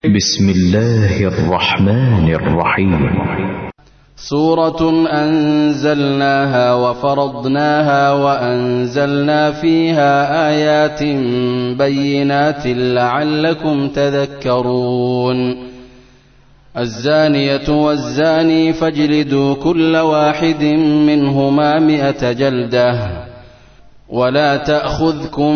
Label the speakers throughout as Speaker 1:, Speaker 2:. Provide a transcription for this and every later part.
Speaker 1: بسم الله الرحمن الرحيم.
Speaker 2: سورة أنزلناها وفرضناها وأنزلنا فيها آيات بينات لعلكم تذكرون. الزانية والزاني فاجلدوا كل واحد منهما 100 جلدة ولا تأخذكم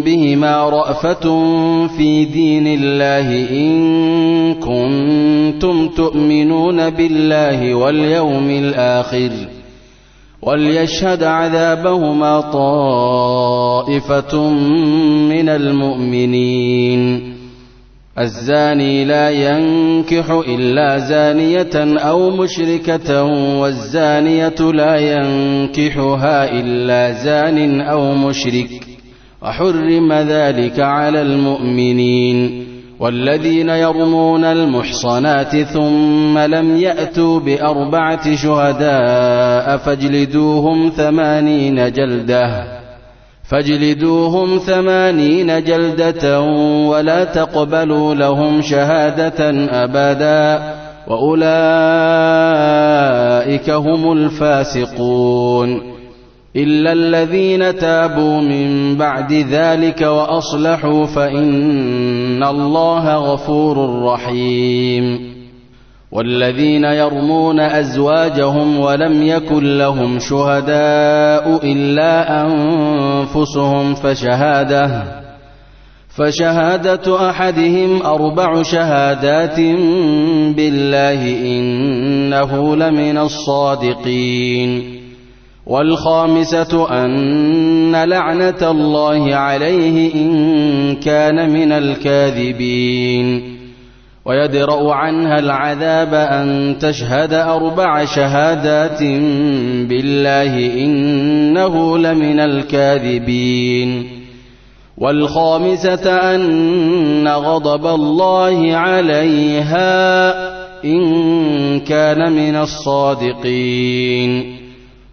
Speaker 2: بهما رأفة في دين الله إن كنتم تؤمنون بالله واليوم الآخر وليشهد عذابهما طائفة من المؤمنين. الزاني لا ينكح إلا زانية أو مشركة والزانية لا ينكحها إلا زان أو مشرك وحرم ذلك على المؤمنين. والذين يرمون المحصنات ثم لم يأتوا ب4 شهداء فاجلدوهم 80 جلدة ولا تقبلوا لهم شهادة أبدا وأولئك هم الفاسقون. إلا الذين تابوا من بعد ذلك وأصلحوا فإن الله غفور رحيم. والذين يرمون أزواجهم ولم يكن لهم شهداء إلا أنفسهم فشهادة أحدهم 4 شهادات بالله إنه لمن الصادقين. والخامسة أن لعنة الله عليه إن كان من الكاذبين. ويدرأ عنها العذاب أن تشهد 4 شهادات بالله إنه لمن الكاذبين. والخامسة أن غضب الله عليها إن كان من الصادقين.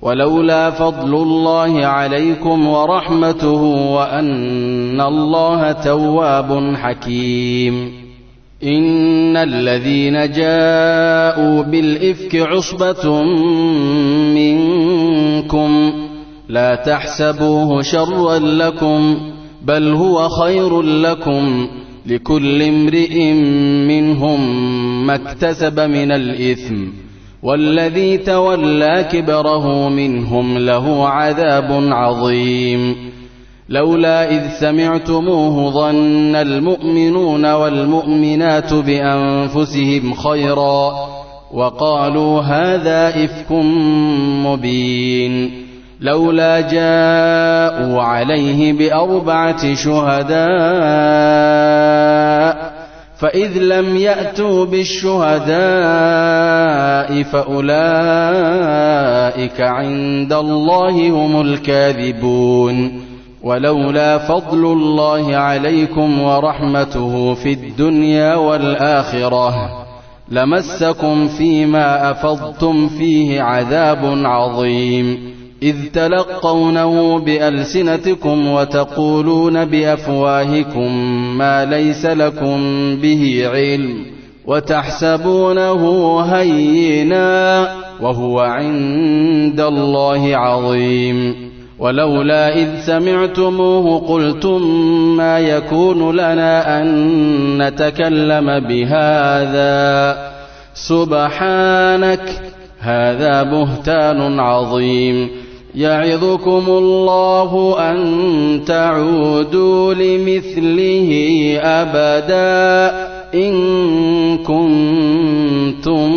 Speaker 2: ولولا فضل الله عليكم ورحمته وأن الله تواب حكيم. إن الذين جاءوا بالإفك عصبة منكم لا تحسبوه شرا لكم بل هو خير لكم لكل امرئ منهم ما اكتسب من الإثم والذي تولى كبره منهم له عذاب عظيم. لولا إذ سمعتموه ظن المؤمنون والمؤمنات بأنفسهم خيرا وقالوا هذا إفك مبين. لولا جاءوا عليه ب4 شهداء فإذ لم يأتوا بالشهداء فأولئك عند الله هم الكاذبون. ولولا فضل الله عليكم ورحمته في الدنيا والآخرة لمسكم فيما أفضتم فيه عذاب عظيم إذ تلقونه بألسنتكم وتقولون بأفواهكم ما ليس لكم به علم وتحسبونه هينا وهو عند الله عظيم. ولولا إذ سمعتموه قلتم ما يكون لنا أن نتكلم بهذا سبحانك هذا بهتان عظيم. يعظكم الله أن تعودوا لمثله أبدا إن كنتم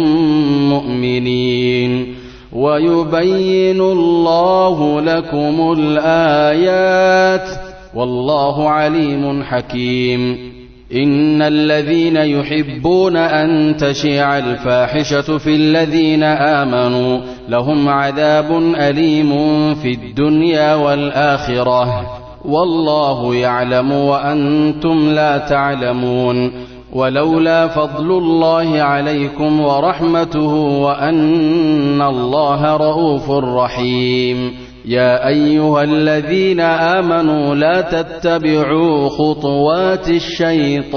Speaker 2: مؤمنين ويبين الله لكم الآيات والله عليم حكيم. إن الذين يحبون أن تشيع الفاحشة في الذين آمنوا لهم عذاب أليم في الدنيا والآخرة والله يعلم وأنتم لا تعلمون. ولولا فضل الله عليكم ورحمته وأن الله رؤوف رحيم. يا أيها الذين آمنوا لا تتبعوا خطوات الشيطان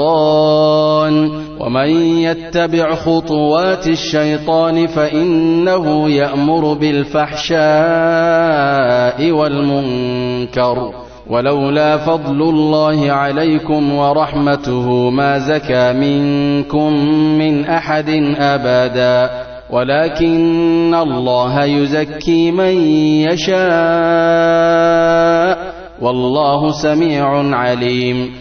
Speaker 2: ومن يتبع خطوات الشيطان فإنه يأمر بالفحشاء والمنكر ولولا فضل الله عليكم ورحمته ما زكى منكم من أحد أبدا ولكن الله يزكي من يشاء والله سميع عليم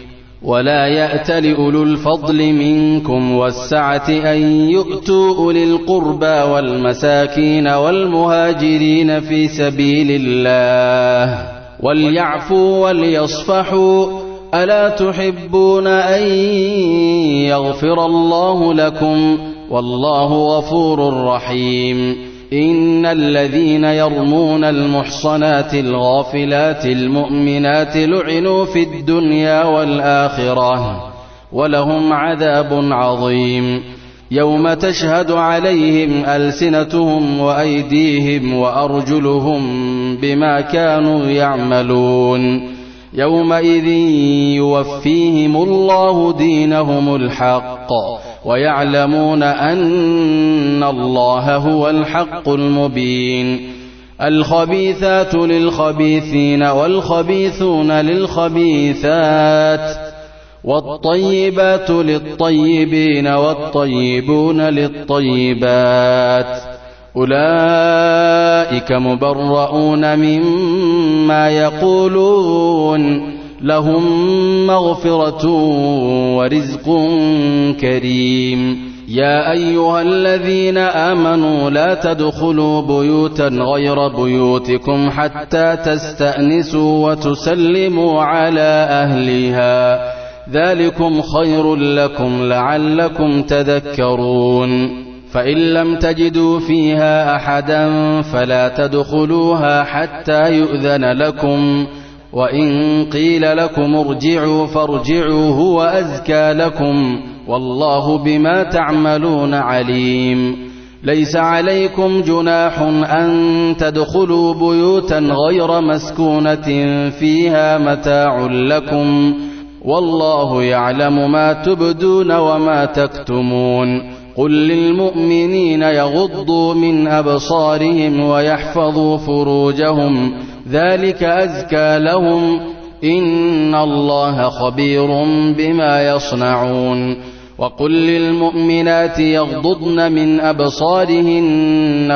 Speaker 2: ولا يأتل أولو الفضل منكم والسعة أن يؤتوا أولي القربى والمساكين والمهاجرين في سبيل الله وليعفوا وليصفحوا ألا تحبون أن يغفر الله لكم والله غفور رحيم إن الذين يرمون المحصنات الغافلات المؤمنات لعنوا في الدنيا والآخرة ولهم عذاب عظيم يوم تشهد عليهم ألسنتهم وأيديهم وأرجلهم بما كانوا يعملون يومئذ يوفيهم الله دينهم الحق ويعلمون أن الله هو الحق المبين الخبيثات للخبيثين والخبيثون للخبيثات والطيبات للطيبين والطيبون للطيبات أولئك مبرؤون مما يقولون لهم مغفرة ورزق كريم يا أيها الذين آمنوا لا تدخلوا بيوتا غير بيوتكم حتى تستأنسوا وتسلموا على أهلها ذلكم خير لكم لعلكم تذكرون فإن لم تجدوا فيها أحدا فلا تدخلوها حتى يؤذن لكم وإن قيل لكم ارجعوا فارجعوا هو أزكى لكم والله بما تعملون عليم ليس عليكم جناح أن تدخلوا بيوتا غير مسكونة فيها متاع لكم والله يعلم ما تبدون وما تكتمون قل للمؤمنين يغضوا من أبصارهم ويحفظوا فروجهم ذلك أزكى لهم إن الله خبير بما يصنعون وقل للمؤمنات يغضضن من أبصارهن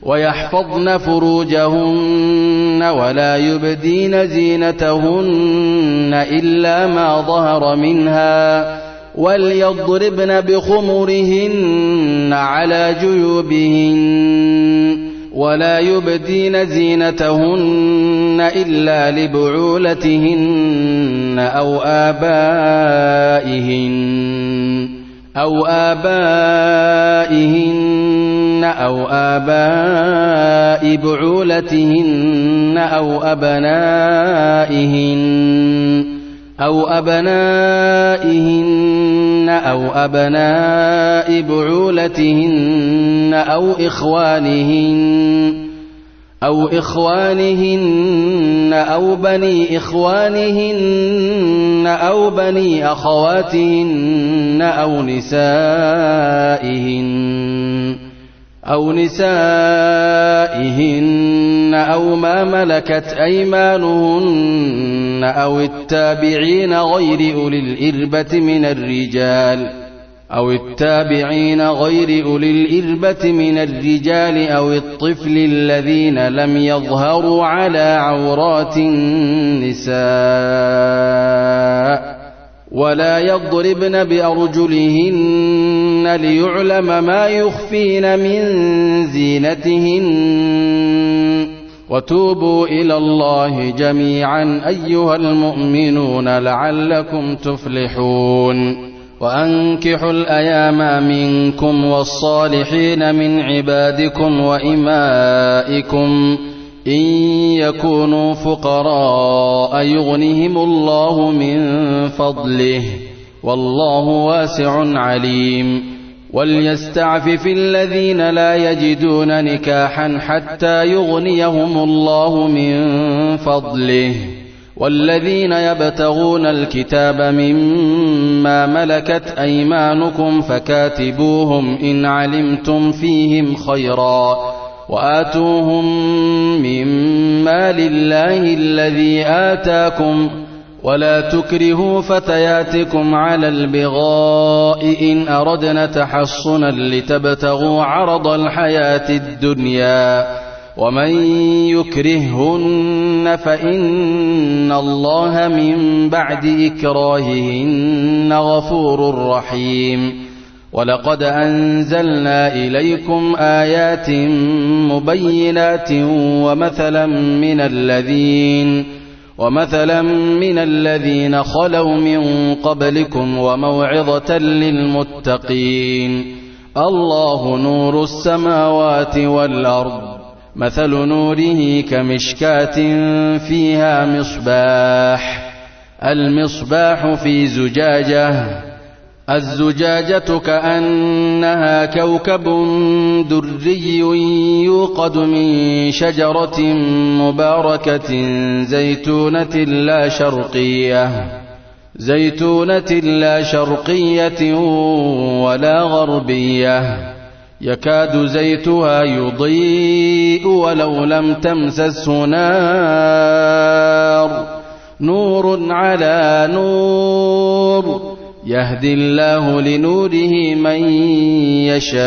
Speaker 2: ويحفظن فروجهن ولا يبدين زينتهن إلا ما ظهر منها وليضربن بخمرهن على جيوبهن ولا يبدين زينتهن إلا لبعولتهن أو آبائهن بعولتهن أو أبنائهن أو أبناء بعولتهن أو إخوانهن أو بني إخوانهن أو بني أخواتهن أو نسائهن أو ما ملكت أيمانهن أو التابعين غير أولي الإربة من الرجال أو الطفل الذين لم يظهروا على عورات النساء ولا يضربن بأرجلهن ليعلم ما يخفين من زينتهن وتوبوا إلى الله جميعا أيها المؤمنون لعلكم تفلحون وأنكحوا الأيام منكم والصالحين من عبادكم وإمائكم إن يكونوا فقراء يغنهم الله من فضله والله واسع عليم وليستعفف الذين لا يجدون نكاحا حتى يغنيهم الله من فضله والذين يبتغون الكتاب مما ملكت أيمانكم فكاتبوهم إن علمتم فيهم خيرا وآتوهم مما لله الذي آتاكم ولا تكرهوا فتياتكم على البغاء إن أردنا تحصنا لتبتغوا عرض الحياة الدنيا ومن يكرههن فإن الله من بعد إكراههن غفور رحيم ولقد أنزلنا إليكم آيات مبينات ومثلا من الذين خلوا من قبلكم وموعظة للمتقين الله نور السماوات والأرض مثل نوره كمشكاة فيها مصباح المصباح في زجاجة الزجاجة كأنها كوكب دري يوقد من شجرة مباركة زيتونة لا شرقية ولا غربية يكاد زيتها يضيء ولو لم تمسسه نور على نور يهدي الله لنوره من يشاء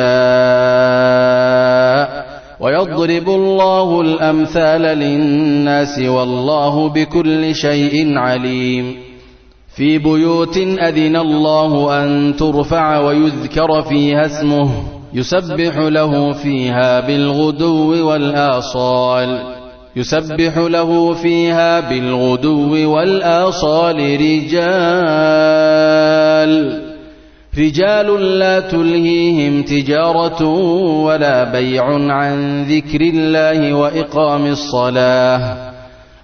Speaker 2: ويضرب الله الأمثال للناس والله بكل شيء عليم في بيوت أذن الله أن ترفع ويذكر فيها اسمه يسبح له فيها بالغدو والآصال رجال لا تلهيهم تجارة ولا بيع عن ذكر الله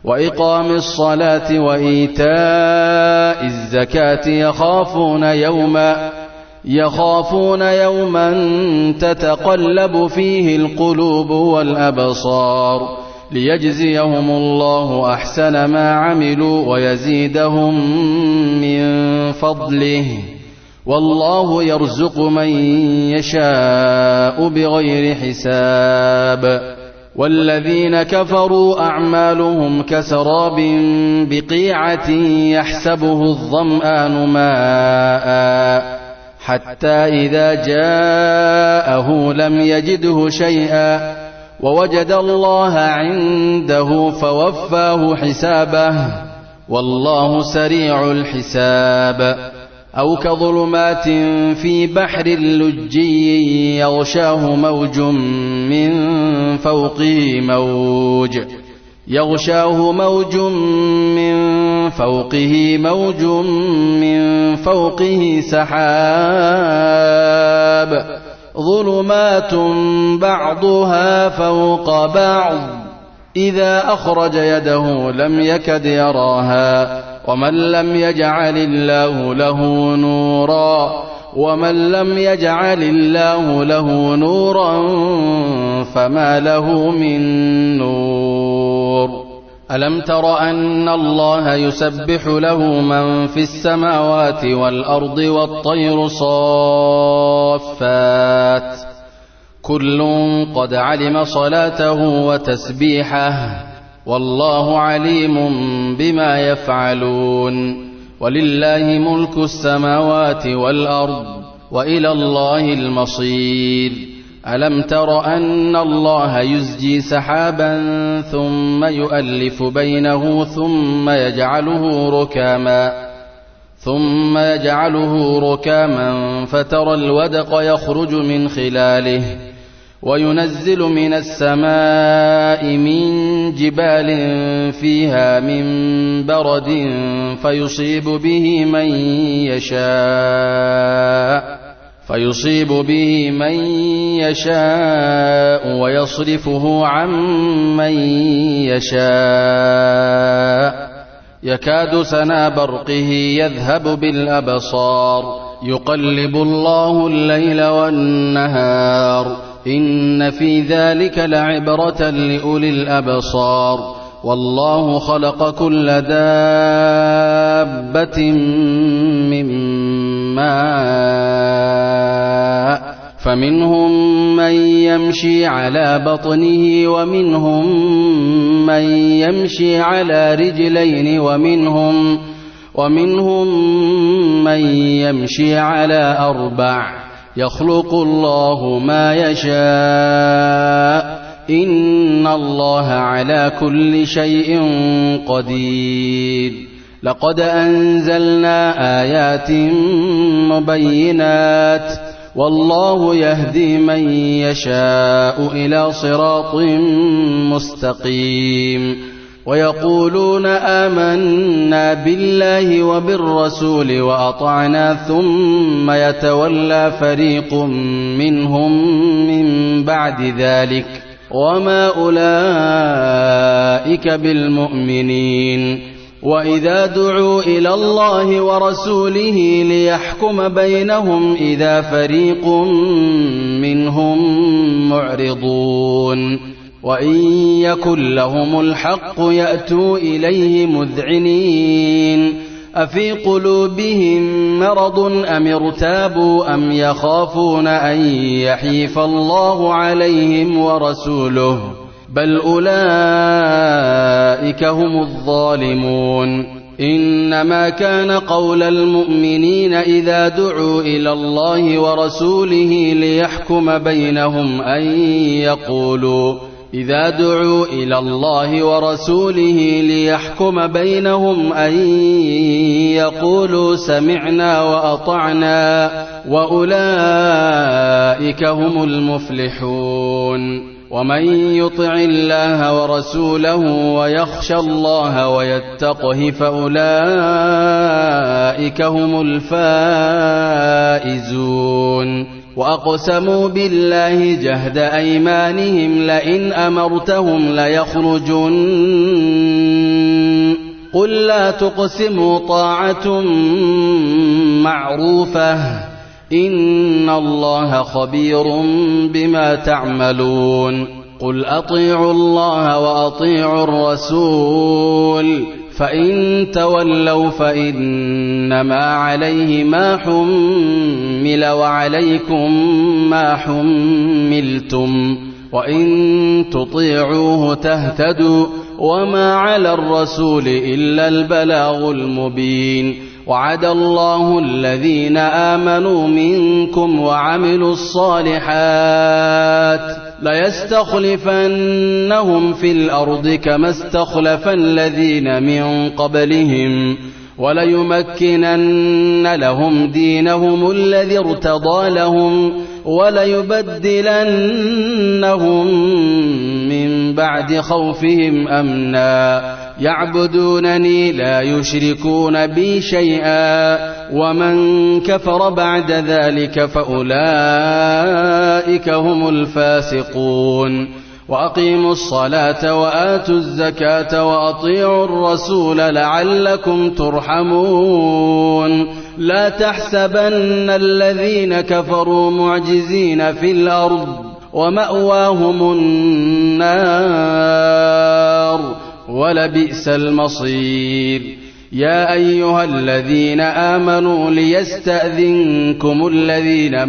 Speaker 2: وإقام الصلاة وإيتاء الزكاة يخافون يوما تتقلب فيه القلوب والأبصار ليجزيهم الله أحسن ما عملوا ويزيدهم من فضله والله يرزق من يشاء بغير حساب والذين كفروا أعمالهم كسراب بقيعة يحسبه الظمآن ماء حتى إذا جاءه لم يجده شيئا ووجد الله عنده فوفاه حسابه والله سريع الحساب أو كظلمات في بحر لجي يغشاه موج من فوقه سحاب ظلمات بعضها فوق بعض إذا أخرج يده لم يكد يراها ومن لم يجعل الله له نورا فما له من نور ألم تر أن الله يسبح له من في السماوات والأرض والطير صافات كل قد علم صلاته وتسبيحه والله عليم بما يفعلون ولله ملك السماوات والأرض وإلى الله المصير ألم تر أن الله يزجي سحابا ثم يؤلف بينه ثم يجعله ركاما فترى الودق يخرج من خلاله وينزل من السماء من جبال فيها من برد فيصيب به من يشاء ويصرفه عن من يشاء يكاد سنا برقه يذهب بالأبصار يقلب الله الليل والنهار إن في ذلك لعبرة لأولي الأبصار والله خلق كل دابة من ماء فمنهم من يمشي على بطنه ومنهم من يمشي على رجلين ومنهم من يمشي على 4 يخلق الله ما يشاء إن الله على كل شيء قدير لقد أنزلنا آيات مبينات والله يهدي من يشاء إلى صراط مستقيم ويقولون آمنا بالله وبالرسول وأطعنا ثم يتولى فريق منهم من بعد ذلك وما أولئك بالمؤمنين وإذا دعوا إلى الله ورسوله ليحكم بينهم إذا فريق منهم معرضون وإن يكن لهم الحق يأتوا إليه مذعنين أفي قلوبهم مرض أم ارتابوا أم يخافون أن يحيف الله عليهم ورسوله بل أولئك هم الظالمون إنما كان قول المؤمنين إذا دعوا إلى الله ورسوله ليحكم بينهم أن يقولوا سمعنا وأطعنا وأولئك هم المفلحون ومن يطع الله ورسوله ويخشى الله ويتقه فأولئك هم الفائزون وأقسموا بالله جهد أيمانهم لئن أمرتهم ليخرجن قل لا تقسموا طاعة معروفة إن الله خبير بما تعملون قل أطيعوا الله وأطيعوا الرسول فإن تولوا فإنما عليه ما حمل وعليكم ما حملتم وإن تطيعوه تهتدوا وما على الرسول إلا البلاغ المبين وعد الله الذين آمنوا منكم وعملوا الصالحات ليستخلفنهم في الأرض كما استخلف الذين من قبلهم وليمكنن لهم دينهم الذي ارتضى لهم وليبدلنهم من بعد خوفهم أمنا يعبدونني لا يشركون بي شيئا ومن كفر بعد ذلك فأولئك هم الفاسقون وأقيموا الصلاة وآتوا الزكاة وأطيعوا الرسول لعلكم ترحمون لا تحسبن الذين كفروا معجزين في الأرض ومأواهم النار ولبئس المصير يا أيها الذين آمنوا ليستأذنكم الذين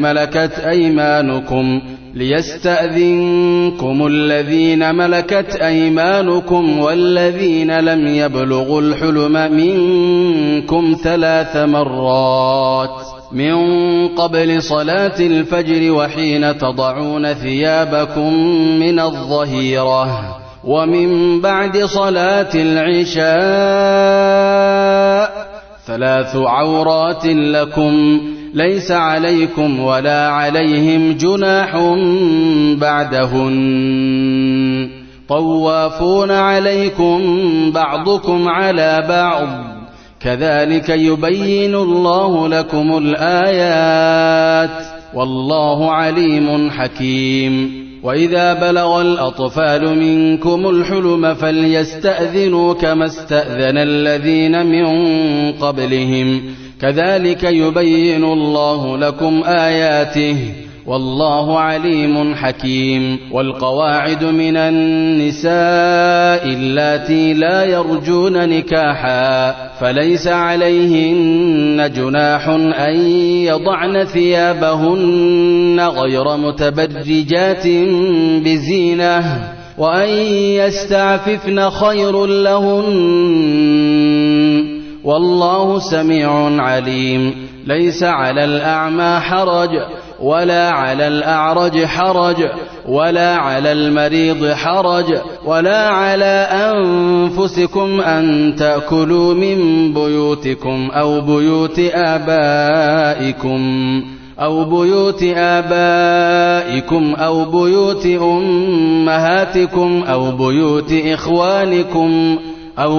Speaker 2: ملكت أيمانكم والذين لم يبلغوا الحلم منكم 3 مرات من قبل صلاة الفجر وحين تضعون ثيابكم من الظهيرة ومن بعد صلاة العشاء 3 عورات لكم ليس عليكم ولا عليهم جناح بعدهن طوافون عليكم بعضكم على بعض كذلك يبين الله لكم الآيات والله عليم حكيم وإذا بلغ الأطفال منكم الحلم فليستأذنوا كما استأذن الذين من قبلهم كذلك يبين الله لكم آياته والله عليم حكيم. والقواعد من النساء اللاتي لا يرجون نكاحا فليس عليهن جناح أن يضعن ثيابهن غير متبرجات بزينة وأن يستعففن خير لهن والله سميع عليم. ليس على الأعمى حرج ولا على الأعرج حرج ولا على المريض حرج ولا على أنفسكم أن تأكلوا من بيوتكم أو بيوت آبائكم أو بيوت أمهاتكم أو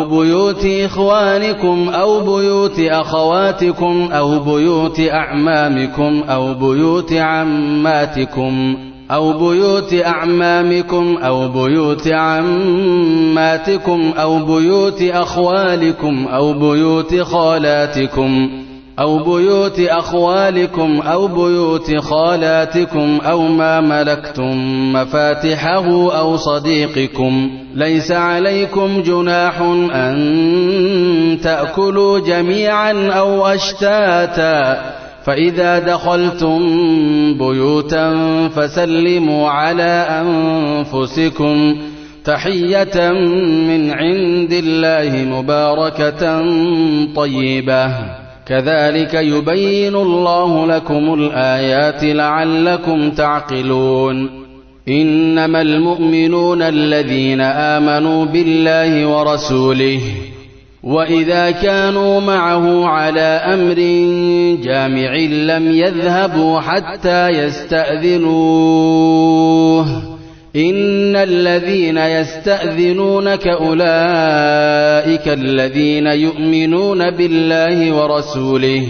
Speaker 2: بيوت إخوانكم أو بيوت أخواتكم أو بيوت أعمامكم أو بيوت عماتكم أو بيوت أعمامكم أو بيوت عماتكم أو بيوت أخوالكم أو بيوت خالاتكم أو بيوت أخوالكم أو بيوت خالاتكم أو ما ملكتم مفاتحه أو صديقكم. ليس عليكم جناح أن تأكلوا جميعا أو أشتاتا فإذا دخلتم بيوتا فسلموا على أنفسكم تحية من عند الله مباركة طيبة. كذلك يبين الله لكم الآيات لعلكم تعقلون. إنما المؤمنون الذين آمنوا بالله ورسوله وإذا كانوا معه على أمر جامع لم يذهبوا حتى يستأذنوه. إن الذين يستأذنونك أولئك الذين يؤمنون بالله ورسوله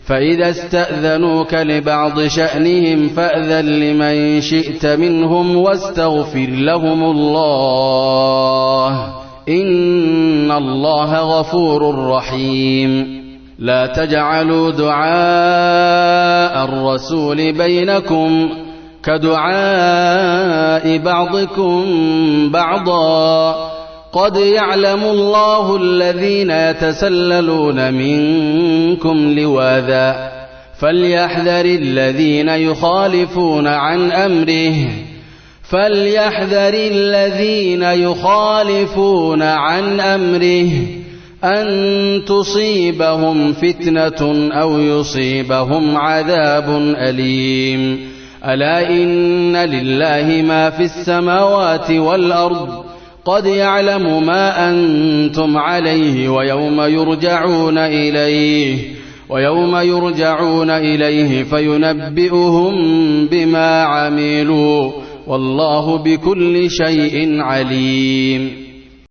Speaker 2: فإذا استأذنوك لبعض شأنهم فأذن لمن شئت منهم واستغفر لهم الله إن الله غفور رحيم. لا تجعلوا دعاء الرسول بينكم كدعاء بعضكم بعضا قد يعلم الله الذين يتسللون منكم لواذا فليحذر الذين يخالفون عن أمره أن تصيبهم فتنة أو يصيبهم عذاب أليم. ألا إن لله ما في السماوات والأرض قد يعلم ما أنتم عليه ويوم يرجعون إليه فينبئهم بما عملوا والله بكل شيء عليم.